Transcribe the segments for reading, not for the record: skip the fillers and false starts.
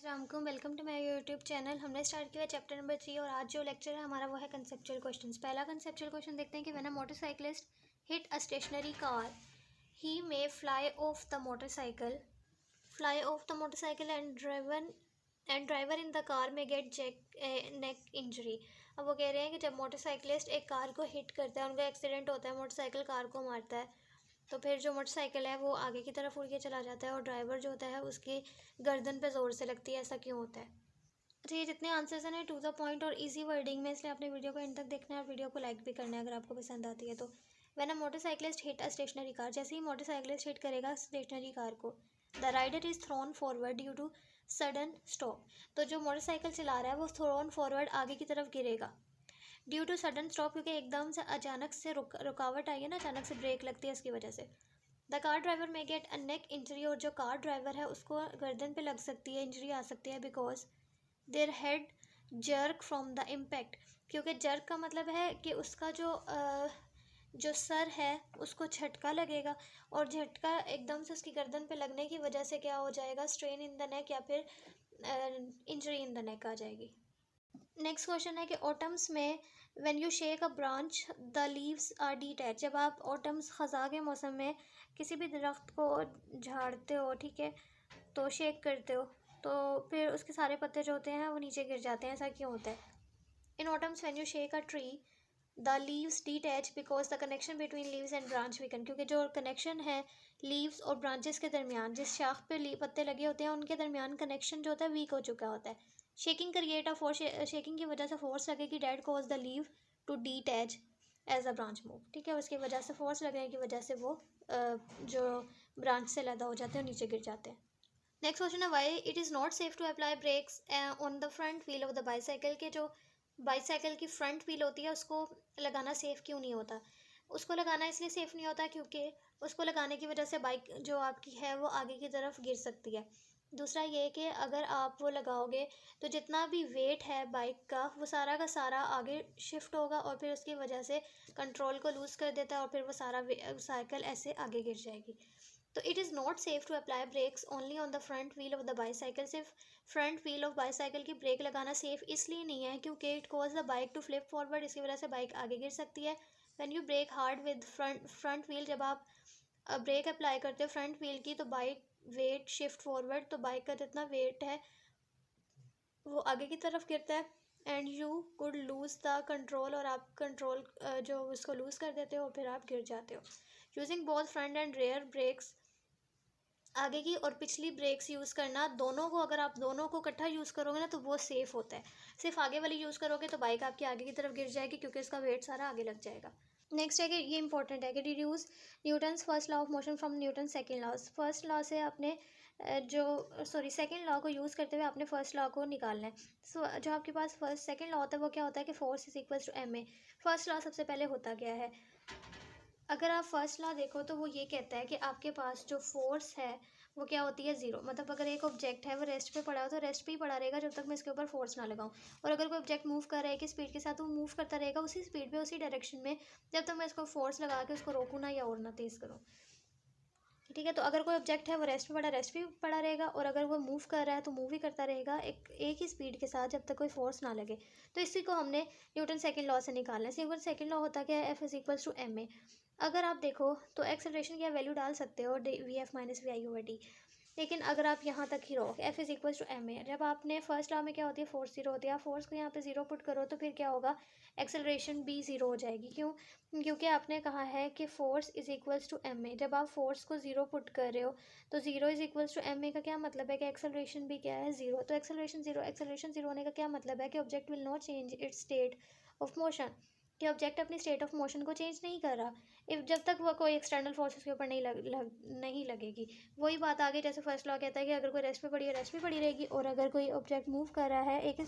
अस्सलामुअलैकुम, welcome to my YouTube channel. हमने start किया चैप्टर नंबर 3 और आज जो लेक्चर है हमारा वो है कंसेप्चुअल क्वेश्चंस। पहला कंसेप्चुअल क्वेश्चन देखते हैं कि when a motorcyclist hit a stationary car he may fly off the motorcycle and driver in the car may get neck injury. अब वो कह रहे हैं कि जब मोटरसाइकिलिस्ट एक कार को हिट करता है, उनका एक्सीडेंट होता है, मोटरसाइकिल कार को मारता है, तो फिर जो मोटरसाइकिल है वो आगे की तरफ उड़ के चला जाता है और ड्राइवर जो होता है उसकी गर्दन पे ज़ोर से लगती है। ऐसा क्यों होता है? अच्छा, ये जितने आंसर्स हैं टू द पॉइंट और इजी वर्डिंग में, इसलिए आपने वीडियो को एंड तक देखना है और वीडियो को लाइक भी करना है अगर आपको पसंद आती है तो। When a motorcyclist hit a stationary car, जैसे ही मोटरसाइकिलिस्ट हिट करेगा स्टेशनरी कार को, the rider is thrown forward due to sudden stop, तो जो मोटरसाइकिल चला रहा है वो थ्रोन फॉरवर्ड आगे की तरफ गिरेगा ड्यू टू सडन स्टॉप, क्योंकि एकदम से अचानक से रुकावट आई है ना, अचानक से ब्रेक लगती है, इसकी वजह से। द कार ड्राइवर में गेट अ नेक इंजरी, और जो कार ड्राइवर है उसको गर्दन पे लग सकती है, इंजरी आ सकती है, because their head jerk from the impact, क्योंकि जर्क का मतलब है कि उसका जो सर है उसको झटका लगेगा, और झटका एकदम से उसकी गर्दन पे लगने की वजह से क्या हो जाएगा, स्ट्रेन इन द नेक या फिर इंजरी इन द नेक आ जाएगी। नेक्स्ट क्वेश्चन है कि ऑटम्स में when you shake a branch the leaves are detach, जब आप ऑटम्स ख़ज़ा के मौसम में किसी भी दरख्त को झाड़ते हो, ठीक है, तो शेक करते हो, तो फिर उसके सारे पत्ते जो होते हैं वो नीचे गिर जाते हैं। ऐसा क्यों होता है? In autumns when you shake a tree the leaves detach because the connection between leaves and branch weaken, क्योंकि जो कनेक्शन है लीव्स और ब्रांचेस के दरमियान, जिस शाख पे पत्ते लगे होते हैं उनके दरमियान कनेक्शन जो होता है वीक हो चुका होता है। Shaking create a force, shaking की वजह से फोर्स लगेगी that cause the leave to detach as a branch move, ठीक है, उसकी वजह से फोर्स लगने की वजह से वो जो ब्रांच से लदा हो जाते हैं नीचे गिर जाते हैं। नेक्स्ट क्वेश्चन है why it is not safe to apply brakes on the front wheel of the bicycle, के जो बाईसाइकिल की फ्रंट व्हील होती है उसको लगाना सेफ़ क्यों नहीं होता? उसको लगाना इसलिए सेफ़ नहीं होता क्योंकि उसको लगाने की वजह से बाइक जो आपकी है वो आगे की तरफ गिर सकती है। दूसरा ये कि अगर आप वो लगाओगे तो जितना भी वेट है बाइक का सारा आगे शिफ्ट होगा और फिर उसकी वजह से कंट्रोल को लूज़ कर देता है और फिर वो सारा साइकिल ऐसे आगे गिर जाएगी। तो it is not safe to apply brakes only on the front wheel of the bicycle, सिर्फ फ्रंट व्हील ऑफ बाईसाइकिल की ब्रेक लगाना सेफ इसलिए नहीं है क्योंकि it cause the bike to flip forward, इसकी वजह से बाइक आगे गिर सकती है। When you brake hard with front wheel, जब आप ब्रेक अप्लाई करते हो फ्रंट व्हील की तो बाइक वेट शिफ्ट फॉरवर्ड, तो बाइक का जितना वेट है वो आगे की तरफ गिरता है and you could lose the control, और आप कंट्रोल जो उसको लूज़ कर देते हो और फिर आप गिर जाते हो। Using both front and rear brakes, आगे की और पिछली ब्रेक्स यूज़ करना, दोनों को अगर आप दोनों को इकट्ठा यूज़ करोगे ना तो वो सेफ़ होता है। सिर्फ आगे वाली यूज़ करोगे तो बाइक आपकी आगे की तरफ गिर जाएगी क्योंकि उसका वेट सारा आगे लग जाएगा। नेक्स्ट है कि ये इंपॉर्टेंट है कि deduce Newton's first law of motion from Newton second law. First law से आपने सेकेंड लॉ को यूज़ करते हुए आपने फर्स्ट लॉ को निकालना है। सो जो आपके पास फर्स्ट सेकेंड लॉ होता है वो क्या होता है कि force is equals to M A. First law सबसे पहले होता क्या है? अगर आप फर्स्ट लॉ देखो तो वो ये कहता है कि आपके पास जो फोर्स है वो क्या होती है, ज़ीरो। मतलब अगर एक ऑब्जेक्ट है वो रेस्ट पे पड़ा हो तो रेस्ट पे ही पड़ा रहेगा जब तक मैं इसके ऊपर फोर्स ना लगाऊं, और अगर कोई ऑब्जेक्ट मूव कर रहा है कि स्पीड के साथ, तो वो मूव करता रहेगा उसी स्पीड पे उसी डायरेक्शन में जब तक मैं इसको फोर्स लगा के उसको रोकूँ ना या और ना तेज़ करूँ, ठीक है। तो अगर कोई ऑब्जेक्ट है वो रेस्ट पे पड़ा रहेगा, और अगर वो मूव कर रहा है तो मूव ही करता रहेगा एक ही स्पीड के साथ जब तक कोई फोर्स ना लगे। तो इसी को हमने न्यूटन सेकंड लॉ से निकालना है। न्यूटन सेकंड लॉ होता क्या है? F is equals to M A. अगर आप देखो तो एक्सेलरेशन की वैल्यू डाल सकते हो V F minus V I over D, लेकिन अगर आप यहाँ तक ही रहो F is equals to M A, जब आपने फर्स्ट लॉ में क्या होती है, फोर्स जीरो होती है, आप फोर्स को यहाँ पे जीरो पुट करो तो फिर क्या होगा, एक्सेलरेशन भी ज़ीरो हो जाएगी। क्यों? क्योंकि आपने कहा है कि force is equals to M A. जब आप फोर्स को ज़ीरो पुट कर रहे हो तो zero is equals to M A का क्या मतलब है कि एक्सेलरेशन भी क्या है, ज़ीरो। तो एक्सेलरेशन ज़ीरो होने का क्या मतलब है कि object will not change it's state of motion, कि ऑब्जेक्ट अपनी स्टेट ऑफ मोशन को चेंज नहीं कर रहा इफ जब तक वो कोई एक्सटर्नल फोर्सेस के ऊपर नहीं लगेगी। वही बात आगे, जैसे फर्स्ट लॉ कहता है कि अगर कोई रेस्ट पे पड़ी है रेस्ट पे पड़ी रहेगी, और अगर कोई ऑब्जेक्ट मूव कर रहा है एक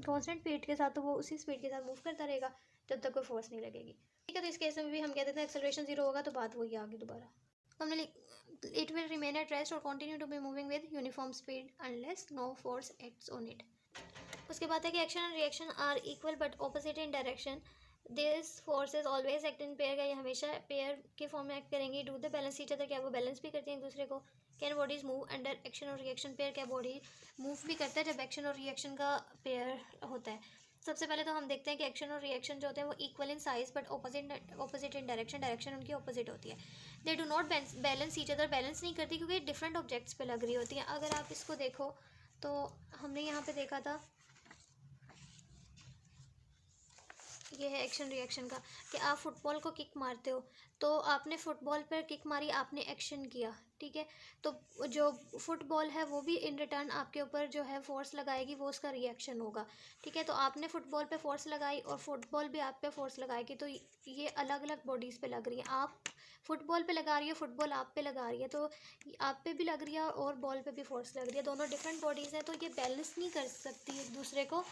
कांस्टेंट स्पीड के साथ तो वो उसी स्पीड के साथ मूव करता रहेगा जब तक कोई फोर्स नहीं लगेगी, ठीक है। तो इस केस में भी हम कह देते हैं एक्सेलरेशन जीरो होगा, तो बात वही आगे दोबारा हमने it will remain at rest और continue to be moving with uniform speed unless no force acts on it. उसके बाद है कि action and reaction are equal but opposite in direction, this forces always act in pair, का ये हमेशा pair के form में एक्ट करेंगी। Do the balance each other, क्या वो बैलेंस भी करती हैं एक दूसरे को? Can bodies move under action और रिएक्शन पेयर? क्या बॉडी मूव भी करता है जब एक्शन और रिएक्शन का पेयर होता है? सबसे पहले तो हम देखते हैं कि एक्शन और रिएक्शन जो होते हैं वो equal in size but opposite in direction, direction उनकी ऑपोजिट होती है। They do not balance each other, balance नहीं करती क्योंकि डिफरेंट ऑब्जेक्ट्स पे लग रही होती हैं। अगर आप इसको देखो तो हमने यहाँ पे देखा था, ये है एक्शन रिएक्शन का, कि आप फुटबॉल को किक मारते हो तो आपने फुटबॉल पर किक मारी, आपने एक्शन किया, ठीक है। तो जो फुटबॉल है वो भी इन रिटर्न आपके ऊपर जो है फोर्स लगाएगी, वो उसका रिएक्शन होगा, ठीक है। तो आपने फुटबॉल पे फोर्स लगाई और फुटबॉल भी आप पे फोर्स लगाएगी, तो ये अलग अलग बॉडीज़ पे लग रही है। आप फुटबॉल पे लगा रही है, फुटबॉल आप पे लगा रही है, तो आप पे भी लग रही है और बॉल पे भी फोर्स लग रही है, दोनों डिफरेंट बॉडीज़ हैं, तो ये बैलेंस नहीं कर सकती एक दूसरे को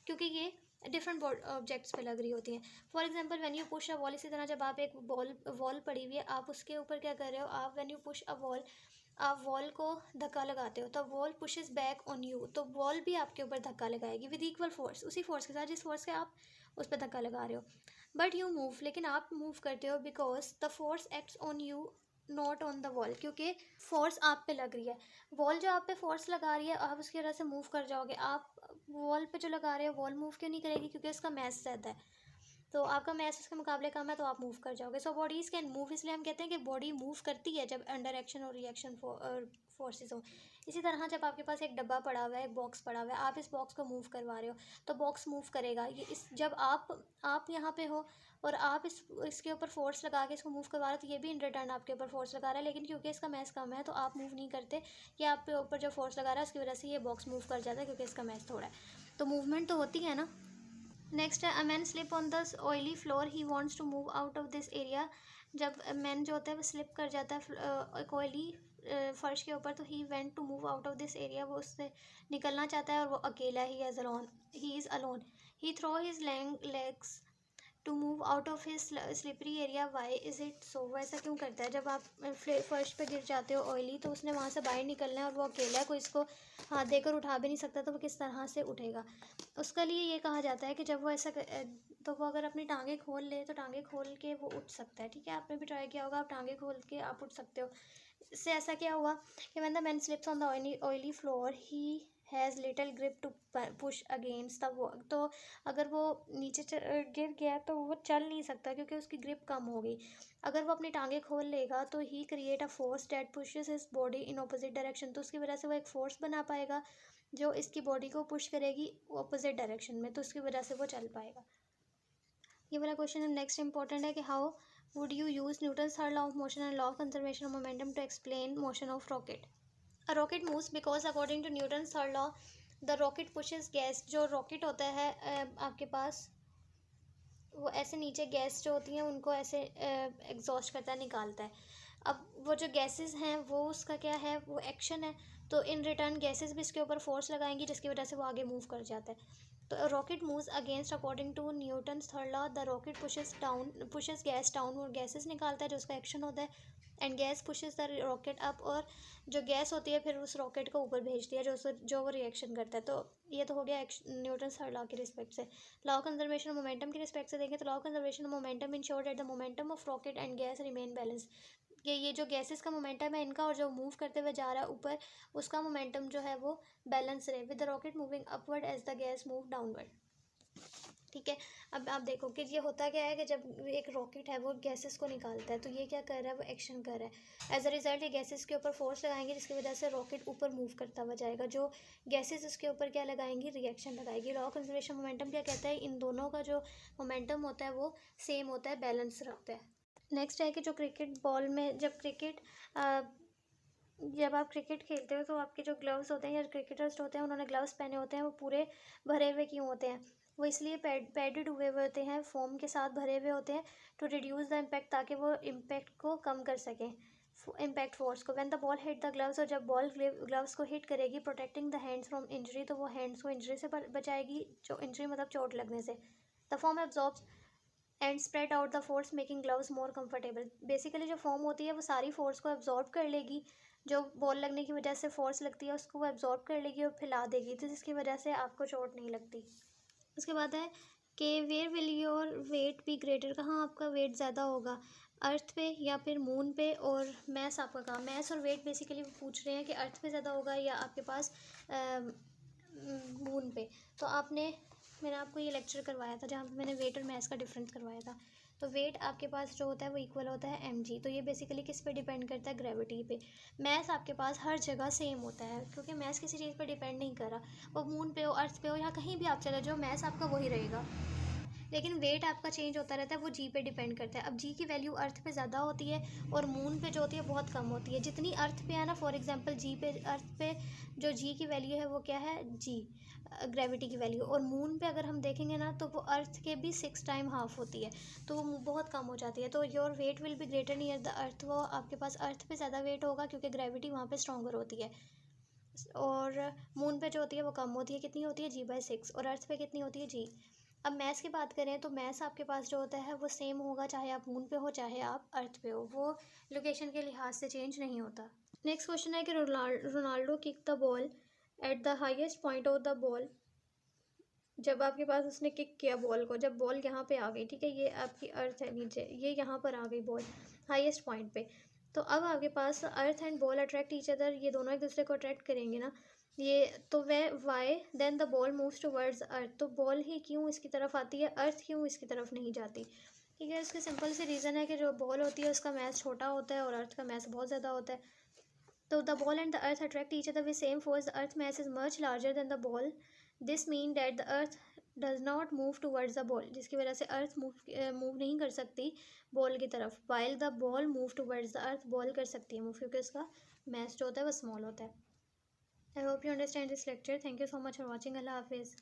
क्योंकि ये डिफरेंट ऑब्जेक्ट्स पे लग रही होती हैं। For example when you push a wall, इसी तरह जब आप एक वॉल पड़ी हुई है, आप उसके ऊपर क्या कर रहे हो, आप when you push a wall, आप वॉल को धक्का लगाते हो तो wall pushes back on you, तो वॉल भी आपके ऊपर धक्का लगाएगी विद इक्वल फोर्स, उसी फोर्स के साथ जिस फोर्स से आप उस पर धक्का लगा रहे हो। बट यू मूव, लेकिन आप मूव करते हो because the force acts on you not on the wall, क्योंकि फोर्स आप पे लग रही है। वॉल जो आप पे फोर्स लगा रही है, आप उसकी वजह से मूव कर जाओगे। आप वॉल पे जो लगा रहे हो, वॉल मूव क्यों नहीं करेगी? क्योंकि उसका मैस ज़्यादा है, तो आपका मैस उसके मुकाबले कम है, तो आप मूव कर जाओगे। सो बॉडीज़ कैन मूव, इसलिए हम कहते हैं कि बॉडी मूव करती है जब अंडर एक्शन और रिएक्शन फोर्सेस हो। इसी तरह जब आपके पास एक डब्बा पड़ा हुआ है, एक बॉक्स पड़ा हुआ है, आप इस बॉक्स को मूव करवा रहे हो तो बॉक्स मूव करेगा। ये इस जब आप यहाँ पे हो और आप इसके ऊपर फोर्स लगा के इसको मूव करवा रहे हो, तो ये भी इन रिटर्न आपके ऊपर फोर्स लगा रहा है, लेकिन क्योंकि इसका मैस कम है तो आप मूव नहीं करते। ये आपके ऊपर जो फोर्स लगा रहा है उसकी वजह से ये बॉक्स मूव कर जाता है क्योंकि इसका मैस थोड़ा है, तो मूवमेंट तो होती है ना। नेक्स्ट है, a man slip on the oily floor, he wants to move out of this area. जब मैन जो होता है वो स्लिप कर जाता है एक ऑयली फर्श के ऊपर, तो he went to move out of this area, वो उससे निकलना चाहता है और वो अकेला ही is alone. He throw his legs to move out of his slippery area, why is it so? वैसा क्यों करता है? जब आप फर्श पे गिर जाते हो ऑयली, तो उसने वहाँ से बाहर निकलना है और वो अकेला है, कोई इसको हाथ देकर उठा भी नहीं सकता, तो वो किस तरह से उठेगा? उसके लिए ये कहा जाता है कि जब वो तो वो अगर अपनी टांगें खोल ले तो टांगें खोल के वो उठ सकता है, ठीक है। आपने भी ट्राई किया होगा, आप टांगें खोल के आप उठ सकते हो। इससे ऐसा क्या हुआ कि when the man slips on the oily floor, he has little grip to push against the wall. तो अगर वो नीचे गिर गया तो वो चल नहीं सकता क्योंकि उसकी ग्रिप कम हो गई। अगर वो अपनी टांगें खोल लेगा तो he create a force that pushes his body in opposite direction, तो उसकी वजह से वो एक फोर्स बना पाएगा जो इसकी बॉडी को पुश करेगी ऑपोजिट डायरेक्शन में, तो उसकी वजह से वो चल पाएगा। ये वाला क्वेश्चन नेक्स्ट इंपॉर्टेंट है कि how would you use Newton's third law of motion and law of conservation of momentum to explain motion of rocket? A rocket moves because according to Newton's third law the rocket pushes gas. जो rocket होता है आपके पास, वो ऐसे नीचे gas जो होती हैं उनको ऐसे एग्जॉस्ट करता है, निकालता है। अब वो जो गैसेस हैं वो उसका क्या है, वो एक्शन है, तो इन रिटर्न गैसेस भी इसके ऊपर फोर्स लगाएंगी जिसकी वजह से वो आगे मूव कर जाता है। तो rocket moves against according to Newton's third law, the rocket pushes gas down, और गैसेस निकालता है जो उसका एक्शन होता है, and gas pushes the rocket up, और जो गैस होती है फिर उस रॉकेट को ऊपर भेजती है जो वो रिएक्शन करता है। तो ये तो हो गया न्यूटन्स थर्ड लॉ की रिस्पेक्ट से। Law of conservation of momentum की रिस्पेक्ट से देखें तो law of conservation of momentum ensure that the momentum of rocket and gas remain balance. ये जो गैसेस का मोमेंटम है इनका और जो मूव करते हुए जा रहा है ऊपर, उसका मोमेंटम जो है वो बैलेंस रहे with the rocket moving upward as the gas move downward, ठीक है। अब आप देखो कि ये होता क्या है कि जब एक रॉकेट है वो गैसेस को निकालता है, तो ये क्या कर रहा है, वो एक्शन कर रहा है। एज अ रिजल्ट ये गैसेस के ऊपर फोर्स लगाएंगे जिसकी वजह से रॉकेट ऊपर मूव करता हुआ जाएगा। जो गैसेस उसके ऊपर क्या लगाएंगी, रिएक्शन लगाएगी। लॉ ऑफ कंजर्वेशन मोमेंटम क्या कहता है, इन दोनों का जो मोमेंटम होता है वो सेम होता है, बैलेंस रखता है। नेक्स्ट है कि जो क्रिकेट बॉल में जब आप क्रिकेट खेलते हो तो आपके जो ग्लव्स होते हैं या क्रिकेटर्स होते हैं उन्होंने ग्लव्स पहने होते हैं, वो पूरे भरे हुए क्यों होते हैं? वो इसलिए पैडेड हुए हुए होते हैं, फोम के साथ भरे हुए होते हैं, टू रिड्यूस द इम्पैक्ट, ताकि वो इम्पैक्ट को कम कर सकें, इम्पैक्ट फोर्स को। When the ball hit the gloves, और जब बॉल ग्लव्स को हिट करेगी, protecting the hands from injury, तो वो हैंड्स को इंजरी से बचाएगी, जो इंजरी मतलब चोट लगने से। The form absorbs and spread out the force making gloves more comfortable. Basically जो फॉर्म होती है वो सारी फोर्स को एब्जॉर्ब कर लेगी, जो बॉल लगने की वजह से फोर्स लगती है उसको वो एब्जॉर्ब कर लेगी और फैला देगी, तो जिसकी वजह से आपको चोट नहीं लगती। उसके बाद है कि where will your weight be greater, कहाँ आपका वेट ज़्यादा होगा? अर्थ पे या फिर मून पे, और मैस आपका कहाँ, मैस और वेट बेसिकली पूछ रहे हैं कि अर्थ पे ज़्यादा होगा या आपके पास मून पे। तो मैंने आपको ये लेक्चर करवाया था जहाँ पे मैंने वेट और मैस का डिफरेंस करवाया था। तो वेट आपके पास जो होता है वो इक्वल होता है mg। तो ये बेसिकली किस पे डिपेंड करता है, ग्रेविटी पे। मैस आपके पास हर जगह सेम होता है क्योंकि मैस किसी चीज़ पर डिपेंड नहीं कर रहा, वो मून पे हो, अर्थ पे हो, या कहीं भी आप चले जाओ, मैस आपका वही रहेगा। लेकिन वेट आपका चेंज होता रहता है, वो जी पे डिपेंड करता है। अब जी की वैल्यू अर्थ पे ज़्यादा होती है और मून पे जो होती है बहुत कम होती है। जितनी अर्थ पे है ना, फॉर एग्जांपल जी पे, अर्थ पे जो जी की वैल्यू है वो क्या है, जी ग्रेविटी की वैल्यू, और मून पे अगर हम देखेंगे ना तो वो अर्थ के भी 6 टाइम हाफ होती है, तो वो बहुत कम हो जाती है। तो your weight will be greater near the earth, वो आपके पास अर्थ पे ज़्यादा वेट होगा क्योंकि ग्रेविटी वहाँ पे स्ट्रॉन्गर होती है। और मून पे जो होती है वो कम होती है, कितनी होती है, g/6, और अर्थ पे कितनी होती है, जी। अब मैथ्स की बात करें तो मैथ्स आपके पास जो होता है वो सेम होगा, चाहे आप मून पे हो चाहे आप अर्थ पे हो, वो लोकेशन के लिहाज से चेंज नहीं होता। नेक्स्ट क्वेश्चन है कि Ronaldo kick the ball at the highest point of the ball. जब आपके पास उसने किक किया बॉल को, जब बॉल यहाँ पे आ गई, ठीक है, ये आपकी अर्थ है नीचे, ये यहाँ पर आ गई बॉल हाईएस्ट पॉइंट पे, तो अब आपके पास earth and ball attract each other, ये दोनों एक दूसरे को अट्रैक्ट करेंगे ना, ये तो वह why then the ball moves towards earth, तो बॉल ही क्यों इसकी तरफ आती है, अर्थ क्यों इसकी तरफ नहीं जाती। ठीक है, इसका सिंपल सी रीज़न है कि जो बॉल होती है उसका मैस छोटा होता है और अर्थ का मैस बहुत ज़्यादा होता है। तो the ball and the earth attract each other with same force, the earth mass is much larger than the ball, this mean that the earth does not move towards the ball, जिसकी वजह से अर्थ move नहीं कर सकती ball की तरफ, while the ball move towards the earth, ball कर सकती है मूव क्योंकि उसका मैस जो होता है वो स्मॉल होता है। I hope you understand this lecture. Thank you so much for watching. अल्लाह हाफिज़।